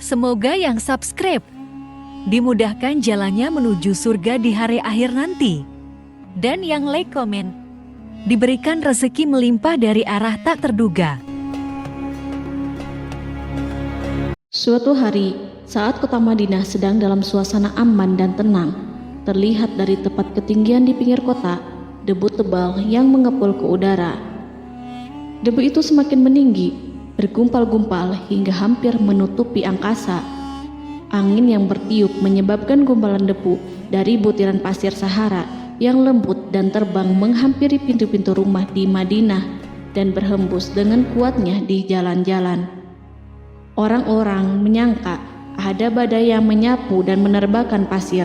Semoga yang subscribe dimudahkan jalannya menuju surga di hari akhir nanti. Dan yang like komen diberikan rezeki melimpah dari arah tak terduga. Suatu hari, saat kota Madinah sedang dalam suasana aman dan tenang, terlihat dari tepat ketinggian di pinggir kota, debu tebal yang mengepul ke udara. Debu itu semakin meninggi, bergumpal-gumpal hingga hampir menutupi angkasa. Angin yang bertiup menyebabkan gumpalan debu dari butiran pasir Sahara yang lembut dan terbang menghampiri pintu-pintu rumah di Madinah dan berhembus dengan kuatnya di jalan-jalan. Orang-orang menyangka ada badai yang menyapu dan menerbangkan pasir,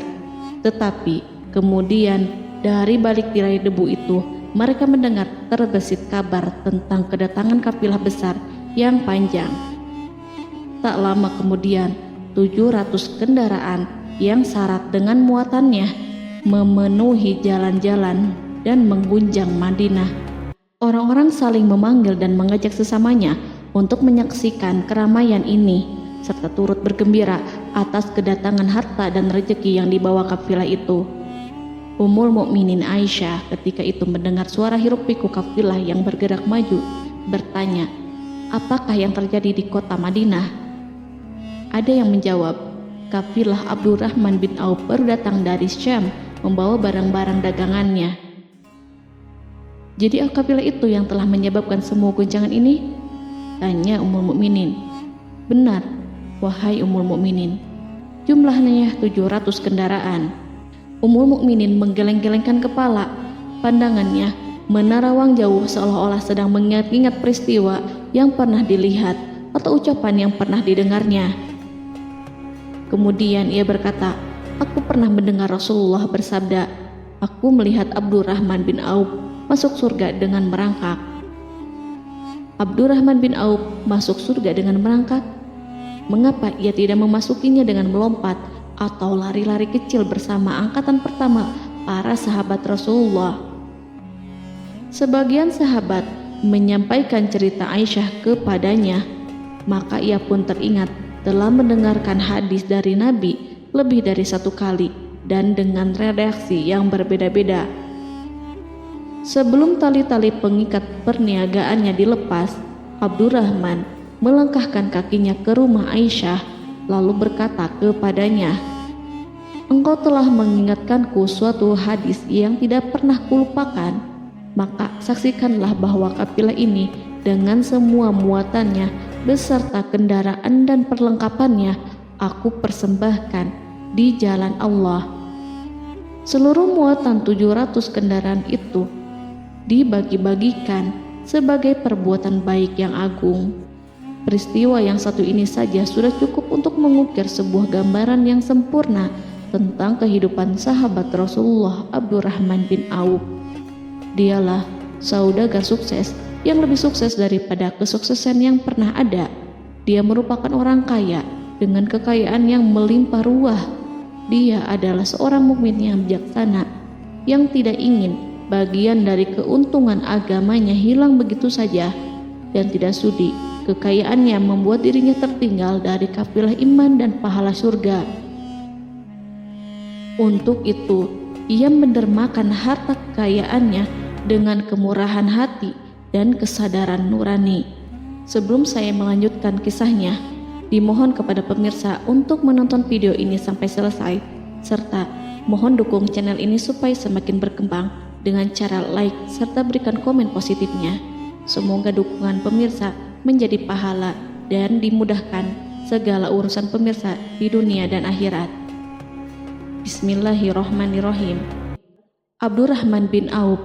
tetapi kemudian dari balik tirai debu itu mereka mendengar terbesit kabar tentang kedatangan kafilah besar yang panjang. Tak lama kemudian 700 kendaraan yang syarat dengan muatannya memenuhi jalan-jalan dan mengguncang Madinah. Orang-orang saling memanggil dan mengajak sesamanya untuk menyaksikan keramaian ini serta turut bergembira atas kedatangan harta dan rezeki yang dibawa kafilah itu. Ummul Mukminin Aisyah ketika itu mendengar suara hiruk-pikuk kafilah yang bergerak maju, bertanya, "Apakah yang terjadi di kota Madinah?" Ada yang menjawab, "Kafilah Abdurrahman bin Auf baru datang dari Syam membawa barang-barang dagangannya." "Jadi kafilah itu yang telah menyebabkan semua guncangan ini?" tanya Ummul Mukminin. "Benar, wahai Ummul Mukminin. Jumlahnya 700 kendaraan." Ummul Mukminin menggeleng-gelengkan kepala. Pandangannya menerawang jauh seolah-olah sedang mengingat-ingat peristiwa yang pernah dilihat atau ucapan yang pernah didengarnya. Kemudian ia berkata, "Aku pernah mendengar Rasulullah bersabda, aku melihat Abdurrahman bin Auf masuk surga dengan merangkak." Abdurrahman bin Auf masuk surga dengan merangkak? Mengapa ia tidak memasukinya dengan melompat atau lari-lari kecil bersama angkatan pertama para sahabat Rasulullah? Sebagian sahabat menyampaikan cerita Aisyah kepadanya, maka ia pun teringat telah mendengarkan hadis dari Nabi lebih dari satu kali dan dengan redaksi yang berbeda-beda. Sebelum tali-tali pengikat perniagaannya dilepas, Abdurrahman melangkahkan kakinya ke rumah Aisyah lalu berkata kepadanya, "Engkau telah mengingatkanku suatu hadis yang tidak pernah kulupakan, maka saksikanlah bahwa kafilah ini dengan semua muatannya beserta kendaraan dan perlengkapannya aku persembahkan di jalan Allah." Seluruh muatan 700 kendaraan itu dibagi-bagikan sebagai perbuatan baik yang agung. Peristiwa yang satu ini saja sudah cukup untuk mengukir sebuah gambaran yang sempurna tentang kehidupan sahabat Rasulullah Abdurrahman bin Auf. Dialah saudagar sukses yang lebih sukses daripada kesuksesan yang pernah ada. Dia merupakan orang kaya dengan kekayaan yang melimpah ruah. Dia adalah seorang mukmin yang bijaksana yang tidak ingin bagian dari keuntungan agamanya hilang begitu saja dan tidak sudi kekayaannya membuat dirinya tertinggal dari kafilah iman dan pahala surga. Untuk itu, ia mendermakan harta kekayaannya dengan kemurahan hati dan kesadaran nurani. Sebelum saya melanjutkan kisahnya, dimohon kepada pemirsa untuk menonton video ini sampai selesai, serta mohon dukung channel ini supaya semakin berkembang dengan cara like serta berikan komen positifnya. Semoga dukungan pemirsa menjadi pahala dan dimudahkan segala urusan pemirsa di dunia dan akhirat. Bismillahirrohmanirrohim. Abdurrahman bin Auf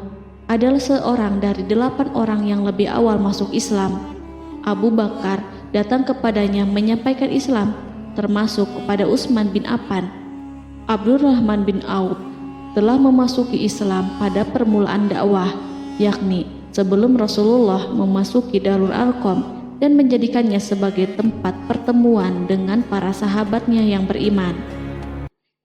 adalah seorang dari 8 orang yang lebih awal masuk Islam. Abu Bakar datang kepadanya menyampaikan Islam, termasuk kepada Utsman bin Affan. Abdurrahman bin Auf telah memasuki Islam pada permulaan dakwah, yakni sebelum Rasulullah memasuki Darul Arqam dan menjadikannya sebagai tempat pertemuan dengan para sahabatnya yang beriman.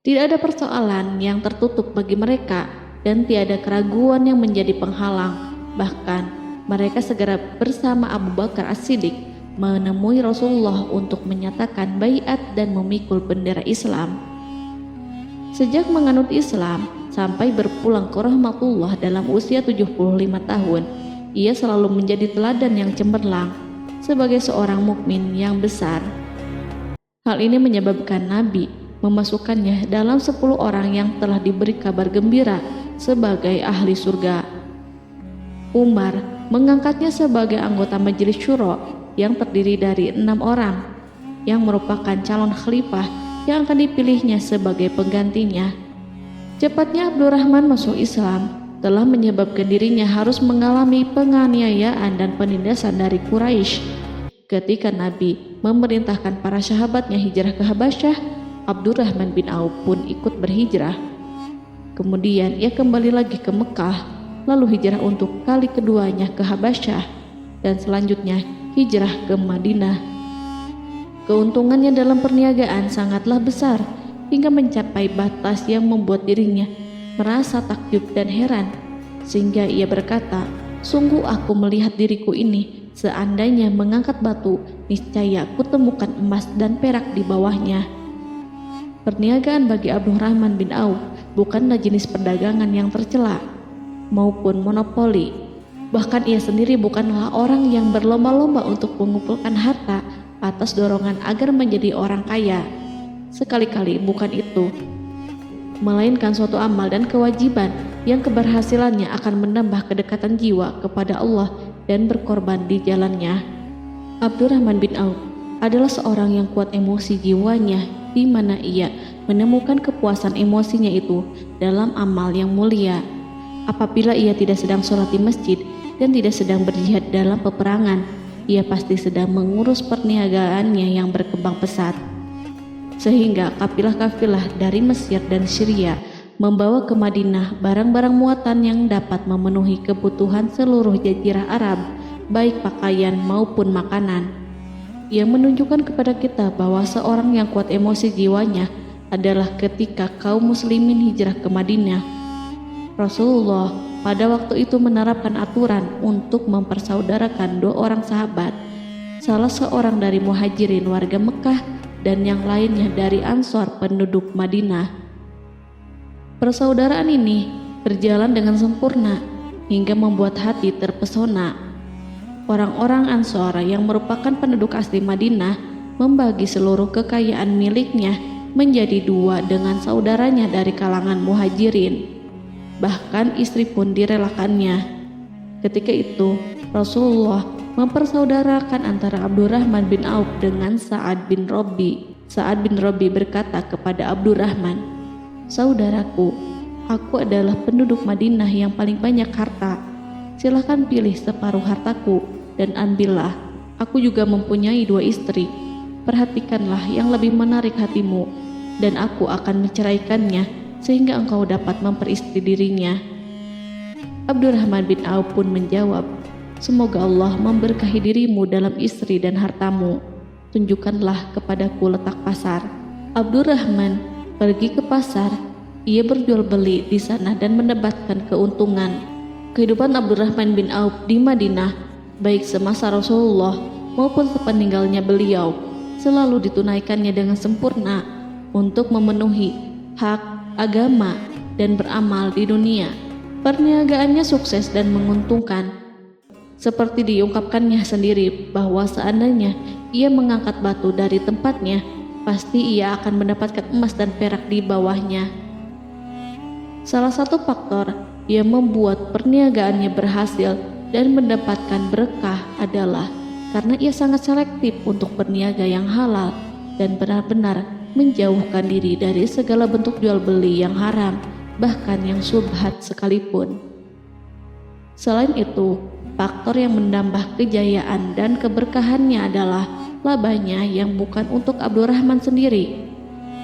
Tidak ada persoalan yang tertutup bagi mereka dan tiada keraguan yang menjadi penghalang. Bahkan mereka segera bersama Abu Bakar As-Siddiq menemui Rasulullah untuk menyatakan baiat dan memikul bendera Islam. Sejak menganut Islam sampai berpulang ke rahmatullah dalam usia 75 tahun, ia selalu menjadi teladan yang cemerlang sebagai seorang mukmin yang besar. Hal ini menyebabkan Nabi memasukkannya dalam 10 orang yang telah diberi kabar gembira sebagai ahli surga. Umar mengangkatnya sebagai anggota majelis syuro yang terdiri dari 6 orang yang merupakan calon khalifah yang akan dipilihnya sebagai penggantinya. Cepatnya Abdurrahman masuk Islam telah menyebabkan dirinya harus mengalami penganiayaan dan penindasan dari Quraisy. Ketika Nabi memerintahkan para sahabatnya hijrah ke Habasyah, Abdurrahman bin Auf pun ikut berhijrah. Kemudian ia kembali lagi ke Mekah, lalu hijrah untuk kali keduanya ke Habasyah, dan selanjutnya hijrah ke Madinah. Keuntungannya dalam perniagaan sangatlah besar, hingga mencapai batas yang membuat dirinya merasa takjub dan heran, sehingga ia berkata, "Sungguh aku melihat diriku ini, seandainya mengangkat batu, niscaya aku temukan emas dan perak di bawahnya." Perniagaan bagi Abdurrahman bin Auf bukanlah jenis perdagangan yang tercela maupun monopoli. Bahkan ia sendiri bukanlah orang yang berlomba-lomba untuk mengumpulkan harta atas dorongan agar menjadi orang kaya. Sekali-kali bukan itu, melainkan suatu amal dan kewajiban yang keberhasilannya akan menambah kedekatan jiwa kepada Allah dan berkorban di jalannya. Abdurrahman bin Auf adalah seorang yang kuat emosi jiwanya, di mana ia menemukan kepuasan emosinya itu dalam amal yang mulia. Apabila ia tidak sedang sholat di masjid dan tidak sedang berjihad dalam peperangan, ia pasti sedang mengurus perniagaannya yang berkembang pesat. Sehingga kafilah-kafilah dari Mesir dan Syria membawa ke Madinah barang-barang muatan yang dapat memenuhi kebutuhan seluruh jazirah Arab, baik pakaian maupun makanan. Ia menunjukkan kepada kita bahwa seorang yang kuat emosi jiwanya adalah ketika kaum muslimin hijrah ke Madinah. Rasulullah pada waktu itu menerapkan aturan untuk mempersaudarakan 2 orang sahabat, salah seorang dari muhajirin warga Mekah dan yang lainnya dari Ansor penduduk Madinah. Persaudaraan ini berjalan dengan sempurna hingga membuat hati terpesona. Orang-orang Ansor yang merupakan penduduk asli Madinah membagi seluruh kekayaan miliknya menjadi 2 dengan saudaranya dari kalangan muhajirin. Bahkan istri pun direlakannya. Ketika itu Rasulullah mempersaudarakan antara Abdurrahman bin Auf dengan Sa'ad bin Rabi. Sa'ad bin Rabi berkata kepada Abdurrahman, "Saudaraku, aku adalah penduduk Madinah yang paling banyak harta. Silahkan pilih separuh hartaku dan ambillah. Aku juga mempunyai 2 istri. Perhatikanlah yang lebih menarik hatimu, dan aku akan menceraikannya sehingga engkau dapat memperistri dirinya." Abdurrahman bin Auf pun menjawab, "Semoga Allah memberkahi dirimu dalam istri dan hartamu. Tunjukkanlah kepadaku letak pasar." Abdurrahman pergi ke pasar. Ia berjual beli di sana dan mendapatkan keuntungan. Kehidupan Abdurrahman bin Auf di Madinah, baik semasa Rasulullah maupun sepeninggalnya beliau, selalu ditunaikannya dengan sempurna untuk memenuhi hak agama dan beramal di dunia. Perniagaannya sukses dan menguntungkan. Seperti diungkapkannya sendiri bahwa seandainya ia mengangkat batu dari tempatnya, pasti ia akan mendapatkan emas dan perak di bawahnya. Salah satu faktor yang membuat perniagaannya berhasil dan mendapatkan berkah adalah karena ia sangat selektif untuk berniaga yang halal dan benar-benar menjauhkan diri dari segala bentuk jual beli yang haram, bahkan yang syubhat sekalipun. Selain itu, faktor yang menambah kejayaan dan keberkahannya adalah labanya yang bukan untuk Abdurrahman sendiri,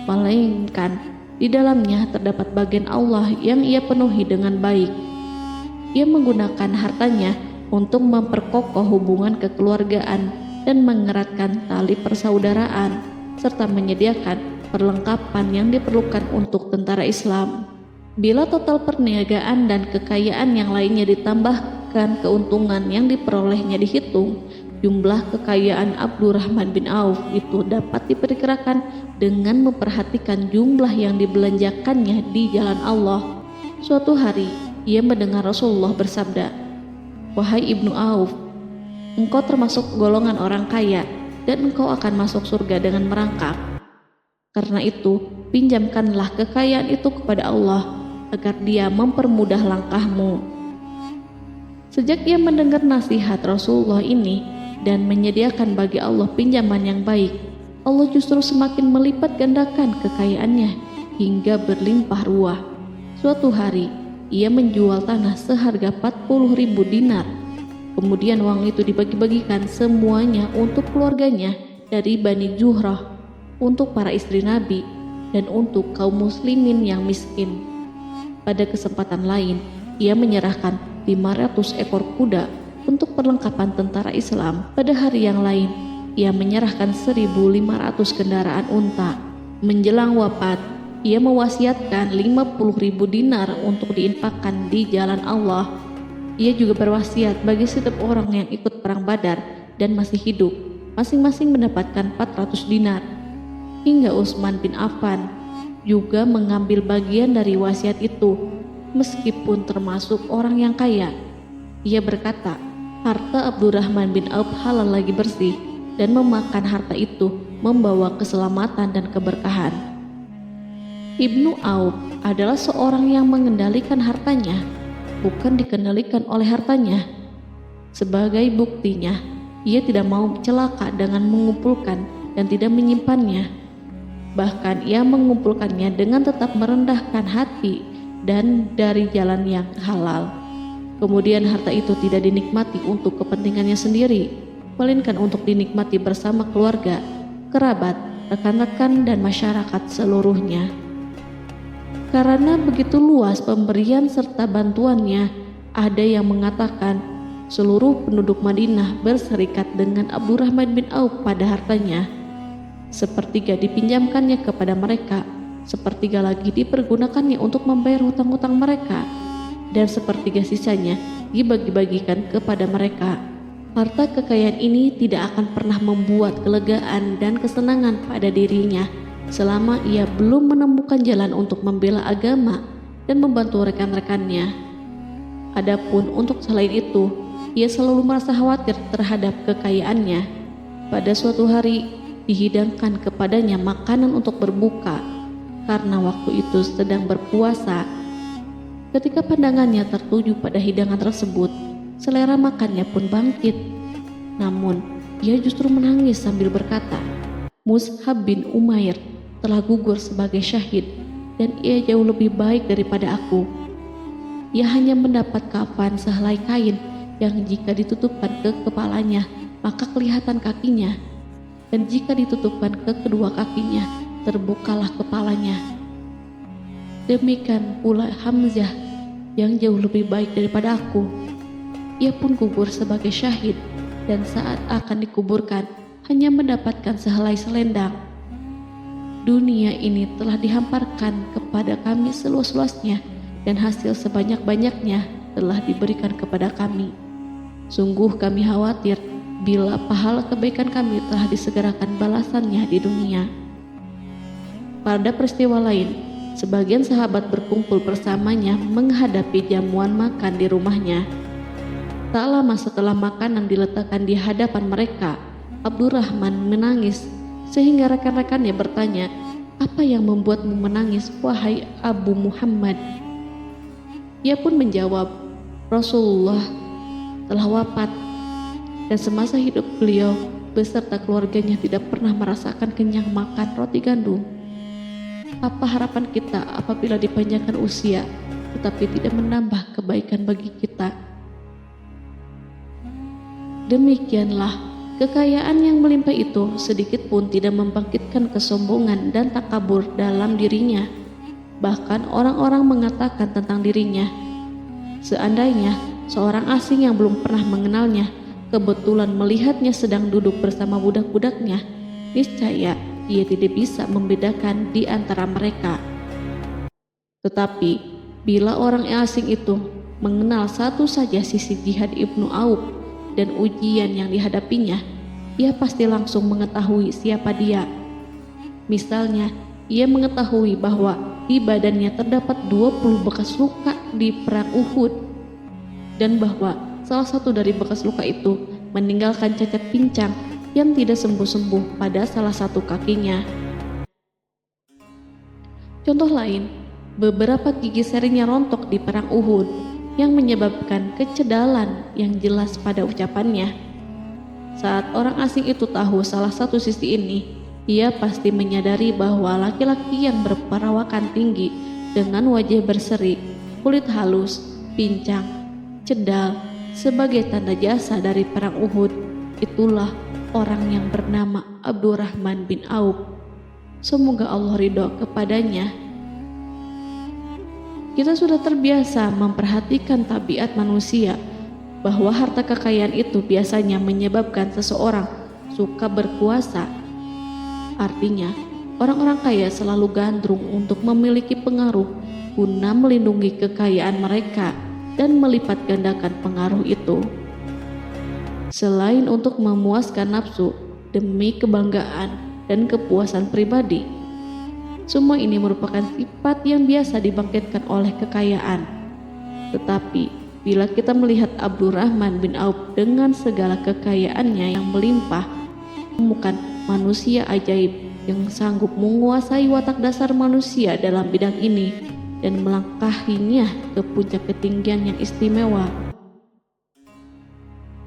melainkan di dalamnya terdapat bagian Allah yang ia penuhi dengan baik. Ia menggunakan hartanya untuk memperkokoh hubungan kekeluargaan dan mengeratkan tali persaudaraan, serta menyediakan perlengkapan yang diperlukan untuk tentara Islam. Bila total perniagaan dan kekayaan yang lainnya ditambahkan keuntungan yang diperolehnya dihitung, Jumlah kekayaan Abdurrahman bin Auf itu dapat diperkirakan dengan memperhatikan jumlah yang dibelanjakannya di jalan Allah. Suatu hari, ia mendengar Rasulullah bersabda, "Wahai Ibnu Auf, engkau termasuk golongan orang kaya dan engkau akan masuk surga dengan merangkak. Karena itu, pinjamkanlah kekayaan itu kepada Allah agar Dia mempermudah langkahmu." Sejak ia mendengar nasihat Rasulullah ini dan menyediakan bagi Allah pinjaman yang baik, Allah justru semakin melipat gandakan kekayaannya hingga berlimpah ruah. Suatu hari, ia menjual tanah seharga 40.000 dinar. Kemudian uang itu dibagi-bagikan semuanya untuk keluarganya dari Bani Zuhrah, untuk para istri Nabi, dan untuk kaum muslimin yang miskin. Pada kesempatan lain, ia menyerahkan 500 ekor kuda untuk perlengkapan tentara Islam. Pada hari yang lain, ia menyerahkan 1.500 kendaraan unta. Menjelang wafat, ia mewasiatkan 50.000 dinar untuk diinfakkan di jalan Allah. Ia juga berwasiat bagi setiap orang yang ikut perang Badar dan masih hidup, masing-masing mendapatkan 400 dinar. Hingga Utsman bin Affan juga mengambil bagian dari wasiat itu, meskipun termasuk orang yang kaya. Ia berkata, harta Abdurrahman bin Auf halal lagi bersih, dan memakan harta itu membawa keselamatan dan keberkahan. Ibnu Auf adalah seorang yang mengendalikan hartanya, bukan dikendalikan oleh hartanya. Sebagai buktinya, ia tidak mau celaka dengan mengumpulkan dan tidak menyimpannya. Bahkan ia mengumpulkannya dengan tetap merendahkan hati dan dari jalan yang halal. Kemudian harta itu tidak dinikmati untuk kepentingannya sendiri, melainkan untuk dinikmati bersama keluarga, kerabat, rekan-rekan, dan masyarakat seluruhnya. Karena begitu luas pemberian serta bantuannya, ada yang mengatakan seluruh penduduk Madinah berserikat dengan Abdurrahman bin Auf pada hartanya. Sepertiga dipinjamkannya kepada mereka, sepertiga lagi dipergunakannya untuk membayar hutang-hutang mereka, dan sepertiga sisanya dibagi-bagikan kepada mereka. Harta kekayaan ini tidak akan pernah membuat kelegaan dan kesenangan pada dirinya selama ia belum menemukan jalan untuk membela agama dan membantu rekan-rekannya. Adapun untuk selain itu, ia selalu merasa khawatir terhadap kekayaannya. Pada suatu hari, dihidangkan kepadanya makanan untuk berbuka karena waktu itu sedang berpuasa. Ketika pandangannya tertuju pada hidangan tersebut, selera makannya pun bangkit. Namun, ia justru menangis sambil berkata, "Mus'hab bin Umair telah gugur sebagai syahid, dan ia jauh lebih baik daripada aku. Ia hanya mendapat kafan sehelai kain yang jika ditutupkan ke kepalanya, maka kelihatan kakinya, dan jika ditutupkan ke kedua kakinya, terbukalah kepalanya. Demikian pula Hamzah yang jauh lebih baik daripada aku. Ia pun gugur sebagai syahid, dan saat akan dikuburkan hanya mendapatkan sehelai selendang. Dunia ini telah dihamparkan kepada kami seluas-luasnya, dan hasil sebanyak-banyaknya telah diberikan kepada kami. Sungguh kami khawatir bila pahala kebaikan kami telah disegerakan balasannya di dunia." Pada peristiwa lain, sebagian sahabat berkumpul bersamanya menghadapi jamuan makan di rumahnya. Tak lama setelah makanan diletakkan di hadapan mereka, Abdurrahman menangis sehingga rekan-rekannya bertanya, "Apa yang membuatmu menangis, wahai Abu Muhammad?" Ia pun menjawab, "Rasulullah telah wafat, dan semasa hidup beliau beserta keluarganya tidak pernah merasakan kenyang makan roti gandum. Apa harapan kita apabila dipanjangkan usia, tetapi tidak menambah kebaikan bagi kita?" Demikianlah, kekayaan yang melimpah itu sedikit pun tidak membangkitkan kesombongan dan takabur dalam dirinya. Bahkan orang-orang mengatakan tentang dirinya, seandainya seorang asing yang belum pernah mengenalnya kebetulan melihatnya sedang duduk bersama budak-budaknya, niscaya ia tidak bisa membedakan di antara mereka. Tetapi bila orang asing itu mengenal satu saja sisi jihad Ibnu Auf, dan ujian yang dihadapinya, ia pasti langsung mengetahui siapa dia. Misalnya, ia mengetahui bahwa di badannya terdapat 20 bekas luka di perang Uhud, dan bahwa salah satu dari bekas luka itu meninggalkan cacat pincang yang tidak sembuh-sembuh pada salah satu kakinya. Contoh lain, beberapa gigi serinya rontok di perang Uhud yang menyebabkan kecedalan yang jelas pada ucapannya. Saat orang asing itu tahu salah satu sisi ini, ia pasti menyadari bahwa laki-laki yang berperawakan tinggi dengan wajah berseri, kulit halus, pincang, cedal sebagai tanda jasa dari perang Uhud, itulah orang yang bernama Abdurrahman bin Auf. Semoga Allah ridho kepadanya. Kita sudah terbiasa memperhatikan tabiat manusia, bahwa harta kekayaan itu biasanya menyebabkan seseorang suka berkuasa. Artinya, orang-orang kaya selalu gandrung untuk memiliki pengaruh guna melindungi kekayaan mereka dan melipat gandakan pengaruh itu. Selain untuk memuaskan nafsu demi kebanggaan dan kepuasan pribadi, semua ini merupakan sifat yang biasa dibangkitkan oleh kekayaan. Tetapi bila kita melihat Abdurrahman bin Auf dengan segala kekayaannya yang melimpah, menemukan manusia ajaib yang sanggup menguasai watak dasar manusia dalam bidang ini dan melangkahinya ke puncak ketinggian yang istimewa.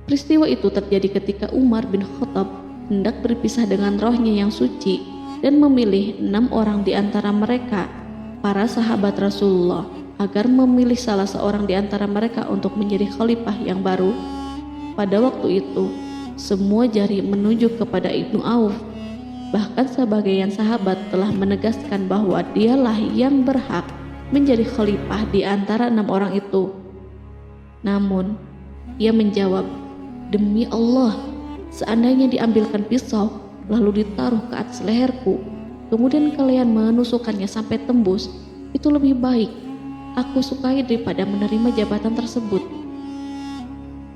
Peristiwa itu terjadi ketika Umar bin Khattab hendak berpisah dengan rohnya yang suci dan memilih 6 orang di antara mereka, para sahabat Rasulullah, agar memilih salah seorang di antara mereka untuk menjadi khalifah yang baru. Pada waktu itu, semua jari menunjuk kepada Ibnu Auf. Bahkan sebagian sahabat telah menegaskan bahwa dialah yang berhak menjadi khalifah di antara 6 orang itu. Namun, ia menjawab, "Demi Allah, seandainya diambilkan pisau lalu ditaruh ke atas leherku, kemudian kalian menusukkannya sampai tembus, itu lebih baik aku sukai daripada menerima jabatan tersebut."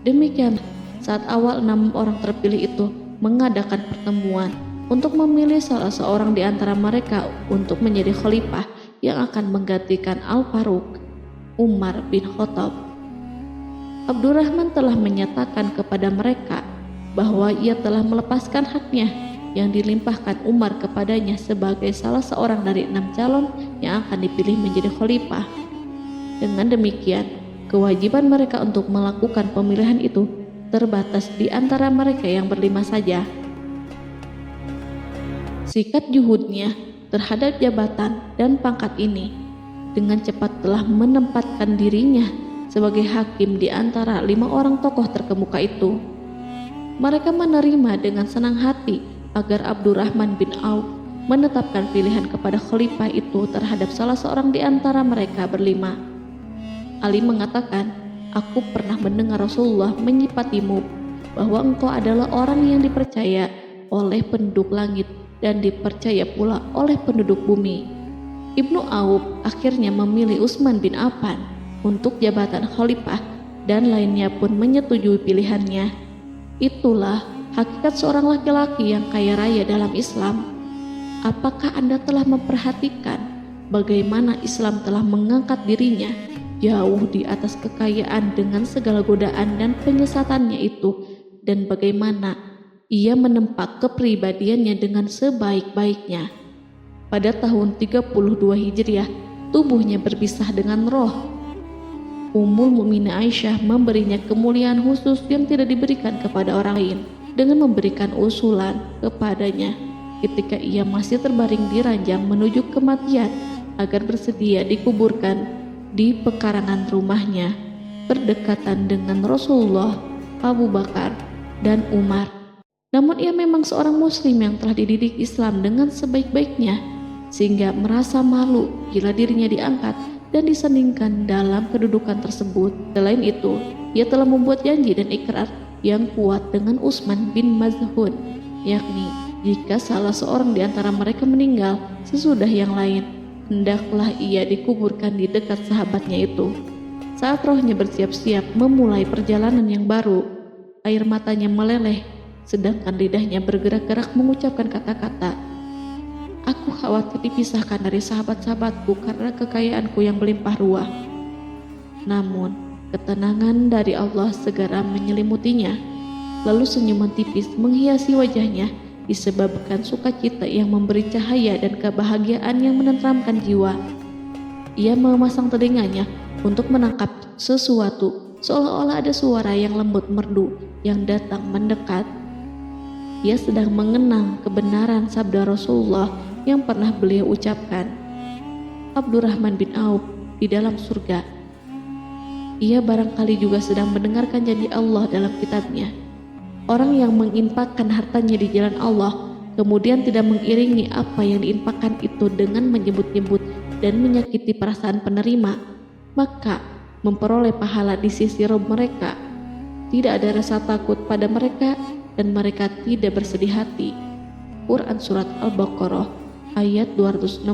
Demikian, saat awal 6 orang terpilih itu mengadakan pertemuan untuk memilih salah seorang di antara mereka untuk menjadi khalifah yang akan menggantikan Al-Faruq, Umar bin Khattab, Abdurrahman telah menyatakan kepada mereka bahwa ia telah melepaskan haknya yang dilimpahkan Umar kepadanya sebagai salah seorang dari 6 calon yang akan dipilih menjadi khalifah. Dengan demikian, kewajiban mereka untuk melakukan pemilihan itu terbatas di antara mereka yang berlima saja. Sikat juhudnya terhadap jabatan dan pangkat ini dengan cepat telah menempatkan dirinya sebagai hakim di antara 5 orang tokoh terkemuka itu. Mereka menerima dengan senang hati agar Abdurrahman bin Auf menetapkan pilihan kepada khalifah itu terhadap salah seorang di antara mereka berlima. Ali mengatakan, "Aku pernah mendengar Rasulullah menyifatimu bahwa engkau adalah orang yang dipercaya oleh penduduk langit dan dipercaya pula oleh penduduk bumi." Ibnu Auf akhirnya memilih Utsman bin Affan untuk jabatan khalifah dan lainnya pun menyetujui pilihannya. Itulah hakikat seorang laki-laki yang kaya raya dalam Islam. Apakah Anda telah memperhatikan bagaimana Islam telah mengangkat dirinya jauh di atas kekayaan dengan segala godaan dan penyesatannya itu, dan bagaimana ia menempa kepribadiannya dengan sebaik-baiknya? Pada tahun 32 Hijriah, tubuhnya berpisah dengan roh. Ummul Mukminin Aisyah memberinya kemuliaan khusus yang tidak diberikan kepada orang lain dengan memberikan usulan kepadanya ketika ia masih terbaring di ranjang menuju kematian agar bersedia dikuburkan di pekarangan rumahnya berdekatan dengan Rasulullah, Abu Bakar, dan Umar. Namun ia memang seorang muslim yang telah dididik Islam dengan sebaik-baiknya, sehingga merasa malu bila dirinya diangkat dan disandingkan dalam kedudukan tersebut. Selain itu, ia telah membuat janji dan ikrar yang kuat dengan Utsman bin Maz'un, yakni jika salah seorang di antara mereka meninggal sesudah yang lain, hendaklah ia dikuburkan di dekat sahabatnya itu. Saat rohnya bersiap-siap memulai perjalanan yang baru, air matanya meleleh, sedangkan lidahnya bergerak-gerak mengucapkan kata-kata. Aku khawatir dipisahkan dari sahabat-sahabatku karena kekayaanku yang melimpah ruah. Namun, ketenangan dari Allah segera menyelimutinya. Lalu senyuman tipis menghiasi wajahnya disebabkan sukacita yang memberi cahaya dan kebahagiaan yang menenteramkan jiwa. Ia memasang telinganya untuk menangkap sesuatu, seolah-olah ada suara yang lembut merdu yang datang mendekat. Ia sedang mengenang kebenaran sabda Rasulullah yang pernah beliau ucapkan, Abdurrahman bin Auf di dalam surga. Ia barangkali juga sedang mendengarkan janji Allah dalam kitabnya. Orang yang menginfakkan hartanya di jalan Allah, kemudian tidak mengiringi apa yang diinfakkan itu dengan menyebut-nyebut dan menyakiti perasaan penerima, maka memperoleh pahala di sisi Rabb mereka. Tidak ada rasa takut pada mereka dan mereka tidak bersedih hati. Quran Surat Al-Baqarah ayat 262.